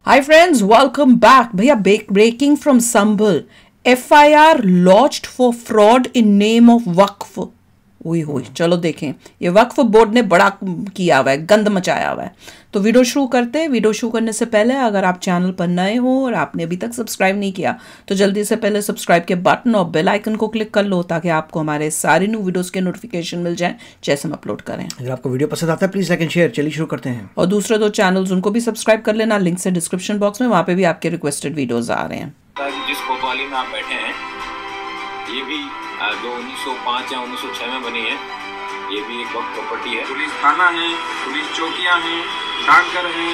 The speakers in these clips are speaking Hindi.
Hi friends, welcome back. भैया breaking from Sambhal. FIR lodged for fraud in name of वक्फ. हुई चलो देखें, ये वक्फ बोर्ड ने बड़ा किया हुआ है, गंद मचाया हुआ है। तो वीडियो शुरू करते हैं। वीडियो शुरू करने से पहले अगर आप चैनल पर नए हो और आपने अभी तक सब्सक्राइब नहीं किया तो जल्दी से पहले सब्सक्राइब के बटन और बेल आइकन को क्लिक कर लो ताकि आपको हमारे सारे न्यू वीडियोस के नोटिफिकेशन मिल जाएं जैसे हम अपलोड करें। अगर आपको वीडियो पसंद आता है प्लीज लाइक एंड शेयर। चलिए शुरू करते हैं। और दूसरे दो चैनल्स उनको भी सब्सक्राइब कर लेना, लिंक से डिस्क्रिप्शन बॉक्स में, वहाँ पे भी आपके रिक्वेस्टेड वीडियोज आ रहे हैं। जिस कोतवाली में आप बैठे हैं ये भी जो 1905 या 1906 में बनी है, ये भी एक वक्त प्रॉपर्टी है। पुलिस थाना है, पुलिस चौकियां हैं, डाकघर है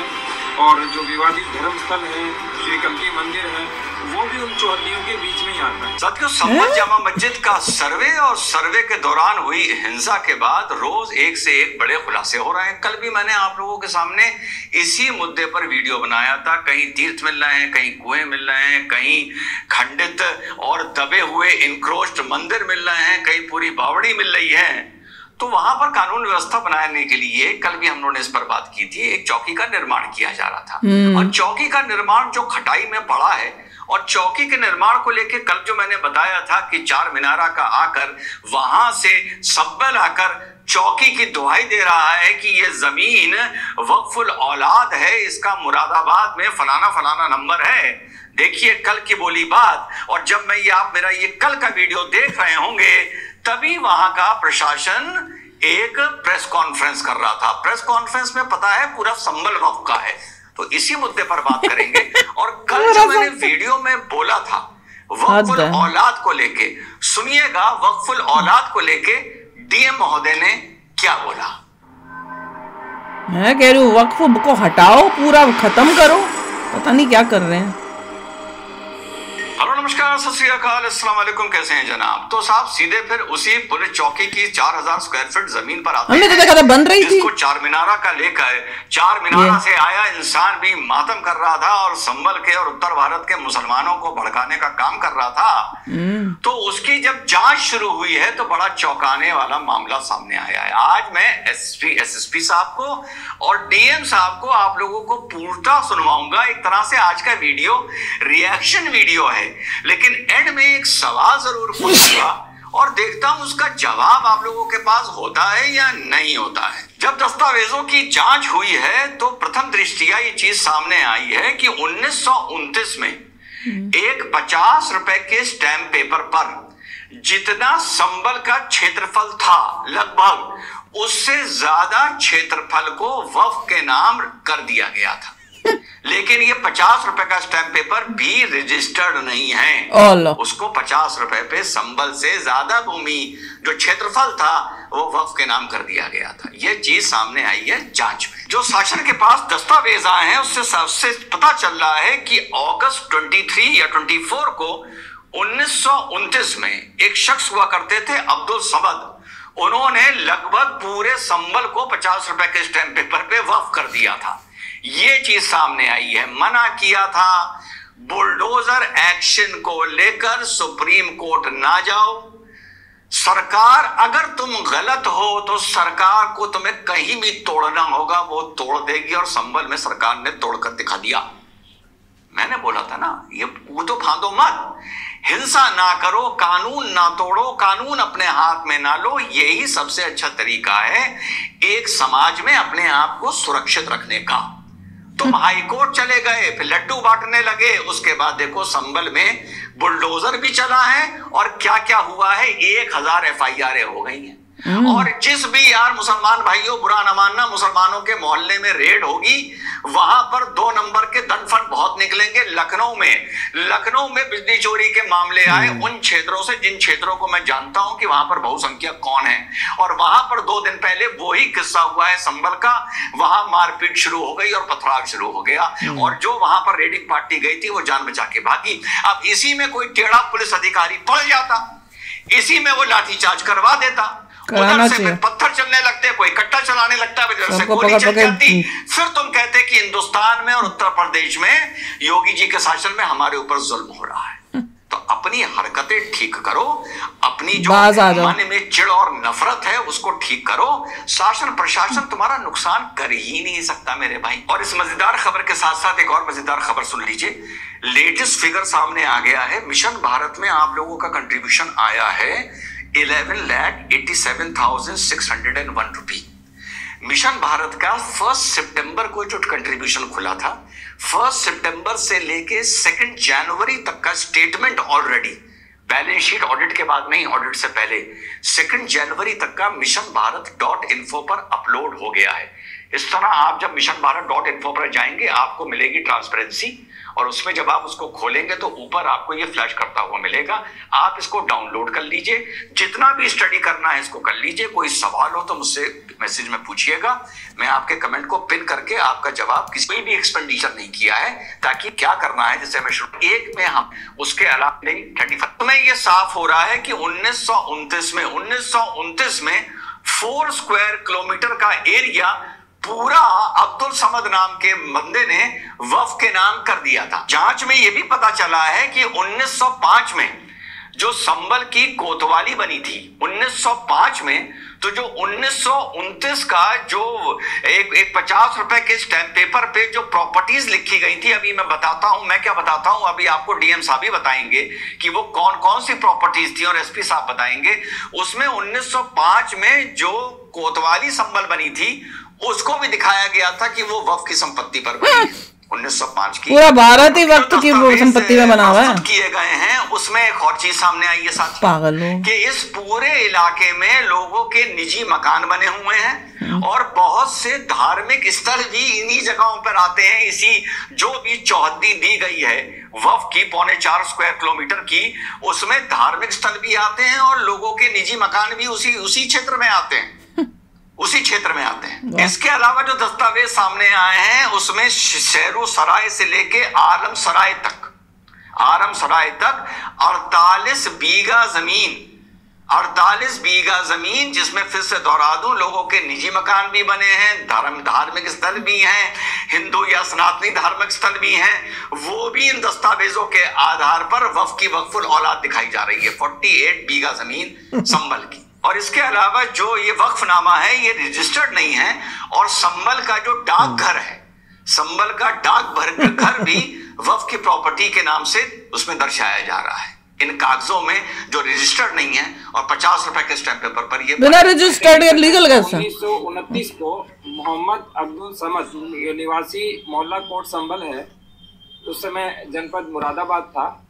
और जो विवादित धर्मस्थल है, श्री कल्की मंदिर है, वो भी उन चौहद्दियों के बीच में ही आता है। साथियों, संभल जामा मस्जिद का सर्वे और सर्वे के दौरान हुई हिंसा के बाद रोज एक से एक बड़े खुलासे हो रहे हैं। कल भी मैंने आप लोगों के सामने इसी मुद्दे पर वीडियो बनाया था। कहीं तीर्थ मिल रहे हैं, कहीं कुएं मिल रहे हैं, कहीं खंडित और दबे हुए इंक्रोच्ड मंदिर मिल रहे हैं, कहीं पूरी बावड़ी मिल रही है। तो वहां पर कानून व्यवस्था बनाने के लिए कल भी हम लोगों ने इस पर बात की थी, एक चौकी का निर्माण किया जा रहा था। और चौकी का निर्माण जो खटाई में पड़ा है, और चौकी के निर्माण को लेकर कल जो मैंने बताया था कि चार मीनारा का आकर वहां से सब्बल आकर चौकी की दुहाई दे रहा है कि ये जमीन वक्फुल औलाद है, इसका मुरादाबाद में फलाना फलाना नंबर है। देखिए कल की बोली बात। और जब मैं आप मेरा ये कल का वीडियो देख रहे होंगे तभी वहां का प्रशासन एक प्रेस कॉन्फ्रेंस कर रहा था। प्रेस कॉन्फ्रेंस में पता है पूरा संभल वक्फ का है। तो इसी मुद्दे पर बात करेंगे। और कल जो मैंने वीडियो में बोला था वक्फुल औलाद को लेके, सुनिएगा वक्फुल औलाद को लेके डीएम महोदय ने क्या बोला। मैं कह रही हूँ वक्फ को हटाओ, पूरा खत्म करो, पता नहीं क्या कर रहे हैं। हेलो नमस्कार, सत श्री अकाल, अस्सलाम वालेकुम, कैसे हैं जनाब। तो साहब सीधे फिर उसी पुलिस चौकी की 4000 स्क्वायर फीट जमीन पर आते हमने तो देखा था बन रही थी, जिसको चार मीनारा का लेकर चार मीनारा से आया इंसान भी मातम कर रहा था और संभल के और उत्तर भारत के मुसलमानों को भड़काने का काम कर रहा था। तो उसकी जब जांच शुरू हुई है तो बड़ा चौंकाने वाला मामला सामने आया है। आज मैं एसएसपी साहब को और डीएम साहब को आप लोगों को पूर्णतः सुनवाऊंगा। एक तरह से आज का वीडियो रिएक्शन वीडियो है, लेकिन एंड में एक सवाल जरूर पूछूंगा और देखता हूं उसका जवाब आप लोगों के पास होता है या नहीं होता है। जब दस्तावेजों की जांच हुई है तो प्रथम दृष्टिया ये चीज सामने आई है कि 1929 में एक 50 रुपए के स्टैम्प पेपर पर जितना संबल का क्षेत्रफल था लगभग उससे ज्यादा क्षेत्रफल को वक्फ के नाम कर दिया गया था। लेकिन ये 50 रुपए का स्टैम्प पेपर भी रजिस्टर्ड नहीं है। उसको 50 रुपए पे संबल से ज्यादा भूमि जो क्षेत्रफल था वो वक्फ के नाम कर दिया गया था। ये चीज सामने आई है जांच में। जो शासन के पास दस्तावेज आए हैं उससे सबसे पता चल रहा है कि अगस्त 23 या 24 को 1929 में एक शख्स हुआ करते थे अब्दुल समद। उन्होंने लगभग पूरे संबल को 50 रुपए के स्टैम्प पेपर पे वक्फ कर दिया था। ये चीज सामने आई है। मना किया था बुलडोजर एक्शन को लेकर सुप्रीम कोर्ट ना जाओ। सरकार अगर तुम गलत हो तो सरकार को तुम्हें कहीं भी तोड़ना होगा, वो तोड़ देगी और संभल में सरकार ने तोड़कर दिखा दिया। मैंने बोला था ना, ये कूदो फांदो मत, हिंसा ना करो, कानून ना तोड़ो, कानून अपने हाथ में ना लो। यही सबसे अच्छा तरीका है एक समाज में अपने आप को सुरक्षित रखने का। तुम हाई कोर्ट चले गए, फिर लड्डू बांटने लगे, उसके बाद देखो संभल में बुलडोजर भी चला है और क्या क्या हुआ है, 1000 FIR हो गई हैं। और जिस भी यार मुसलमान भाइयों बुरा न मानना, मुसलमानों के मोहल्ले में रेड होगी वहां पर 2 नंबर के दंड बहुत निकलेंगे। लखनऊ में बिजली चोरी के मामले आए उन क्षेत्रों से जिन क्षेत्रों को मैं जानता हूं कि वहां पर बहुसंख्यक कौन है, और वहां पर 2 दिन पहले वही किस्सा हुआ है संभल का। वहां मारपीट शुरू हो गई और पथराव शुरू हो गया, और जो वहां पर रेडिंग पार्टी गई थी वो जान बचा के भागी। अब इसी में कोई टेढ़ा पुलिस अधिकारी पड़ जाता, इसी में वो लाठीचार्ज करवा देता, उधर से पत्थर चलने लगते, कोई कट्टा चलाने लगता, इधर से गोली चल जाती। फिर तुम कहते कि हिंदुस्तान में और उत्तर प्रदेश में योगी जी के शासन में हमारे ऊपर जुल्म हो रहा है। तो अपनी हरकतें ठीक करो, अपनी जो बाज आ जाओ। मन में चिढ़ और नफरत है उसको ठीक करो। शासन प्रशासन तुम्हारा नुकसान कर ही नहीं सकता मेरे भाई। और इस मजेदार खबर के साथ साथ एक और मजेदार खबर सुन लीजिए। लेटेस्ट फिगर सामने आ गया है। मिशन भारत में आप लोगों का कंट्रीब्यूशन आया है 11,87,601 रुपये। मिशन भारत का 1 सितंबर को जो कंट्रीब्यूशन खुला था, 1 सितंबर से लेके 2 जनवरी तक का statement already, balance sheet audit के बाद नहीं, ऑडिट से पहले 2 जनवरी तक का मिशन भारत .info पर अपलोड हो गया है। इस तरह आप जब मिशन भारत .info पर जाएंगे आपको मिलेगी ट्रांसपेरेंसी, और उसमें जब आप उसको खोलेंगे तो ऊपर आपको ये फ्लैश करता हुआ मिलेगा। आप इसको डाउनलोड कर लीजिए, जितना भी स्टडी करना है इसको कर लीजिए। कोई सवाल हो तो मुझसे मैसेज में पूछिएगा, मैं आपके कमेंट को पिन करके आपका जवाब, किसी भी एक्सपेंडिचर नहीं किया है, ताकि क्या करना है जैसे मैं शुरू एक में हम उसके अलावा नहीं 35 तो में ये साफ हो रहा है कि 1929 में 4 स्क्वायर किलोमीटर का एरिया पूरा अब्दुल समद नाम के बंदे ने वक्फ के नाम कर दिया था। जांच में यह भी पता चला है कि 1905 में जो संबल की कोतवाली बनी थी 1905 में, तो जो 1929 का जो एक 50 रुपए के स्टैम्प पेपर पे जो प्रॉपर्टीज लिखी गई थी, अभी मैं बताता हूं, मैं क्या बताता हूं, अभी आपको डीएम साहब ही बताएंगे कि वो कौन कौन सी प्रॉपर्टीज थी और एसपी साहब बताएंगे। उसमें 1905 में जो कोतवाली संबल बनी थी उसको भी दिखाया गया था कि वो वक्फ की संपत्ति पर बनी है। 1905 की पूरा भारत ही वक्त की वो संपत्ति में बना हुआ है, किए गए हैं। उसमें एक और चीज सामने आई है साथ पागल कि इस पूरे इलाके में लोगों के निजी मकान बने हुए हैं और बहुत से धार्मिक स्थल भी इन्हीं जगहों पर आते हैं। इसी जो भी चौहद्दी दी गई है वक्फ की 4.25 स्क्वायर किलोमीटर की, उसमें धार्मिक स्थल भी आते हैं और लोगों के निजी मकान भी उसी क्षेत्र में आते हैं, उसी क्षेत्र में आते हैं। इसके अलावा जो दस्तावेज सामने आए हैं उसमें शेरू सराय से लेके आलम सराय तक 48 बीघा जमीन, जिसमें फिर से दोहरा दूं, लोगों के निजी मकान भी बने हैं, धार्मिक स्थल भी हैं, हिंदू या सनातनी धार्मिक स्थल भी हैं, वो भी इन दस्तावेजों के आधार पर वक्फ की वक्फुल औलाद दिखाई जा रही है। 48 बीघा जमीन संबल की। और इसके अलावा जो ये वक्फनामा है ये रजिस्टर्ड नहीं है, और संबल का जो डाकघर है, संबल का डाकघर भी वक्फ की प्रॉपर्टी के नाम से उसमें दर्शाया जा रहा है इन कागजों में, जो रजिस्टर्ड नहीं है। और 50 रुपए के स्टैम्प पेपर पर ये बिना रजिस्टर्ड या लीगल कैसे। 1929 को मोहम्मद अब्दुल समद निवासी मोहल्ला कोट संबल है, उस समय जनपद मुरादाबाद था,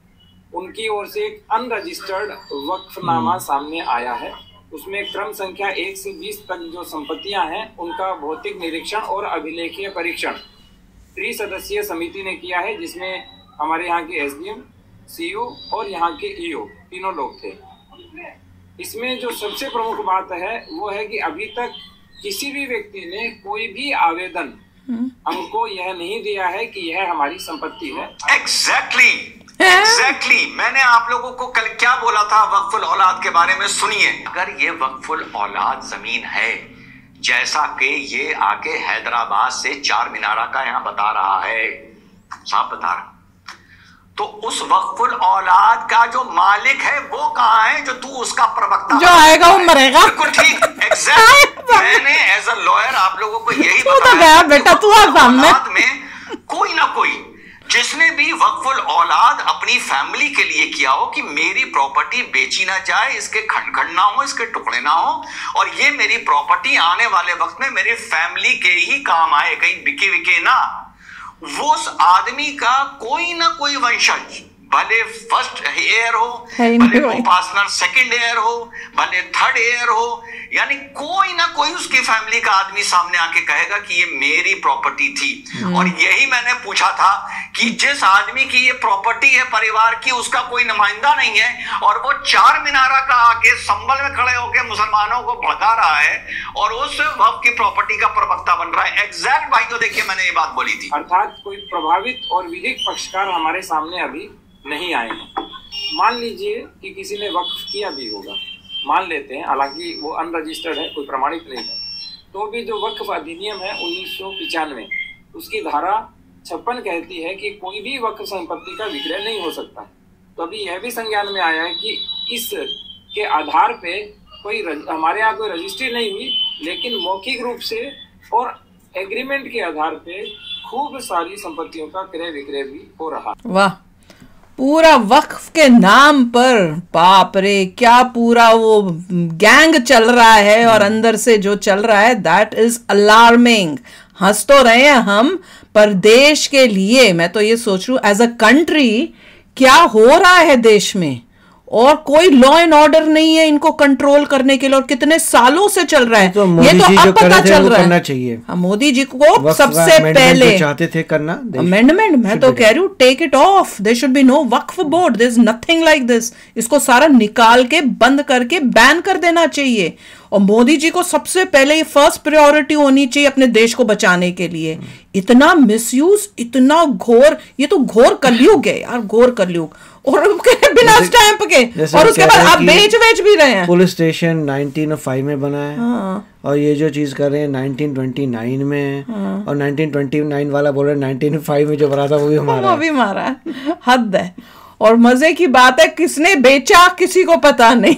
उनकी ओर से एक अनरजिस्टर्ड वक्फनामा सामने आया है। उसमें क्रम संख्या 1 से 20 तक जो संपत्तियां हैं उनका भौतिक निरीक्षण और अभिलेखीय परीक्षण त्रिसदस्यीय समिति ने किया है, जिसमें हमारे यहाँ के एसडीएम, सीओ और यहाँ के ईओ तीनों लोग थे। इसमें जो सबसे प्रमुख बात है वो है कि अभी तक किसी भी व्यक्ति ने कोई भी आवेदन हमको यह नहीं दिया है कि यह हमारी संपत्ति है। एग्जैक्टली मैंने आप लोगों को कल क्या बोला था वक्फुल औलाद के बारे में, सुनिए। अगर ये वक्फुल औलाद जमीन है, जैसा कि ये आके हैदराबाद से चार मीनारा का यहाँ बता रहा है, साहब बता रहा, तो उस वक्फुल औलाद का जो मालिक है वो कहाँ है, जो तू उसका प्रवक्ता, जो आएगा वो मरेगा। बिल्कुल ठीक, एग्जैक्ट। मैंने एज अ लॉयर आप लोगों को यही बताया, बेटा तू आ सामने में कोई ना कोई जिसने भी वक्फुल औलाद अपनी फैमिली के लिए किया हो कि मेरी प्रॉपर्टी बेची ना जाए, इसके खंड खंड ना हो, इसके टुकड़े ना हो, और ये मेरी प्रॉपर्टी आने वाले वक्त में मेरी फैमिली के ही काम आए, कहीं बिके विके ना, वो उस आदमी का कोई ना कोई वंशज, भले फर्स्ट एयर हो, भले पार्टनर सेकंड एयर हो, भले थर्ड एयर हो, यानी कोई ना कोई उसकी फैमिली का आदमी सामने आके कहेगा कि ये मेरी प्रॉपर्टी थी। और यही मैंने पूछा था कि जिस आदमी की ये प्रॉपर्टी है परिवार की, उसका कोई नुमाइंदा नहीं है और वो चार मीनारा का आके संबल में खड़े होकर मुसलमानों को भड़का रहा है और उस वक्फ की प्रॉपर्टी का प्रवक्ता बन रहा है। एग्जैक्ट भाई, तो देखिए मैंने ये बात बोली थी। अर्थात कोई प्रभावित और विधिक पक्षकार हमारे सामने अभी नहीं आए हैं। मान लीजिए कि किसी ने वक्फ किया भी होगा, मान लेते हैं, हालांकि वो अनरजिस्टर्ड है, कोई प्रमाणित नहीं है, तो भी जो वक्फ अधिनियम है 1995 उसकी धारा 56 कहती है कि कोई भी वक्फ संपत्ति का विक्रय नहीं हो सकता। तो अभी यह भी संज्ञान में आया है कि इस के आधार पे कोई हमारे यहाँ कोई रजिस्ट्री नहीं हुई, लेकिन मौखिक रूप से और एग्रीमेंट के आधार पे खूब सारी संपत्तियों का क्रय विक्रय भी हो रहा। वाह, पूरा वक्फ के नाम पर बाप रे क्या पूरा वो गैंग चल रहा है, और अंदर से जो चल रहा है दैट इज अलार्मिंग। हंस तो रहे हैं हम, पर देश के लिए मैं तो ये सोच रही हूँ एज अ कंट्री क्या हो रहा है देश में, और कोई लॉ एंड ऑर्डर नहीं है इनको कंट्रोल करने के लिए, और कितने सालों से चल रहा है। ये तो अब पता चल रहा है चाहिए। मोदी जी को सबसे पहले चाहते थे करना अमेंडमेंट, मैं तो कह रही हूँ take it off, there should be no Waqf board, there is nothing like this. इसको सारा निकाल के बंद करके बैन कर देना चाहिए, और मोदी जी को सबसे पहले ये फर्स्ट प्रायोरिटी होनी चाहिए अपने देश को बचाने के लिए। इतना मिसयूज, इतना घोर, ये तो घोर कलयुग है यार, घोर कलयुग, और बिना स्टैंप के, और उसके बाद आप बेच भी रहे हैं। पुलिस स्टेशन 1905 में बना है, और ये जो चीज कर रहे हैं 1929 में, और 1929 वाला बोल रहे हैं 1905 में जो बना था वो भी हमारा है। हद है। और मजे की बात है किसने बेचा किसी को पता नहीं,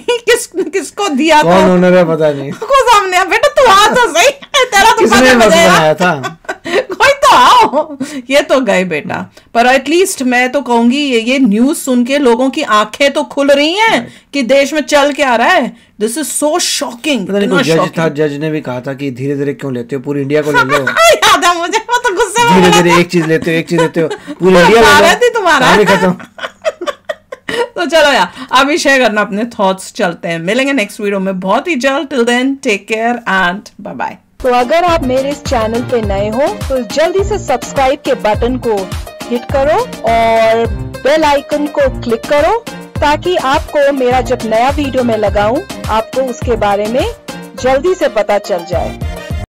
किसको दिया था, कौन ओनर है पता नहीं, को सामने बेटा तू आ तो सही, तेरा तो किसने बनाया था कोई तो आओ। ये तो गए बेटा, पर एटलीस्ट मैं तो कहूंगी ये न्यूज सुन के लोगों की आंखें तो खुल रही हैं कि देश में चल क्या आ रहा है। This is so shocking. जज ने भी कहा था कि धीरे धीरे क्यों लेते हो, पूरी इंडिया को ले लो। याद है मुझे, वो तो गुस्से में धीरे धीरे एक चीज लेते हो पूरी इंडिया ले लो, तुम्हारा खत्म। तो चलो यार, अभी शेयर करना अपने थॉट्स। चलते हैं, मिलेंगे नेक्स्ट वीडियो में बहुत ही जल्द। Till then take care and bye bye. तो अगर आप मेरे इस चैनल पे नए हो तो जल्दी से सब्सक्राइब के बटन को हिट करो और बेल आइकन को क्लिक करो, ताकि आपको मेरा जब नया वीडियो मैं लगाऊं आपको उसके बारे में जल्दी से पता चल जाए।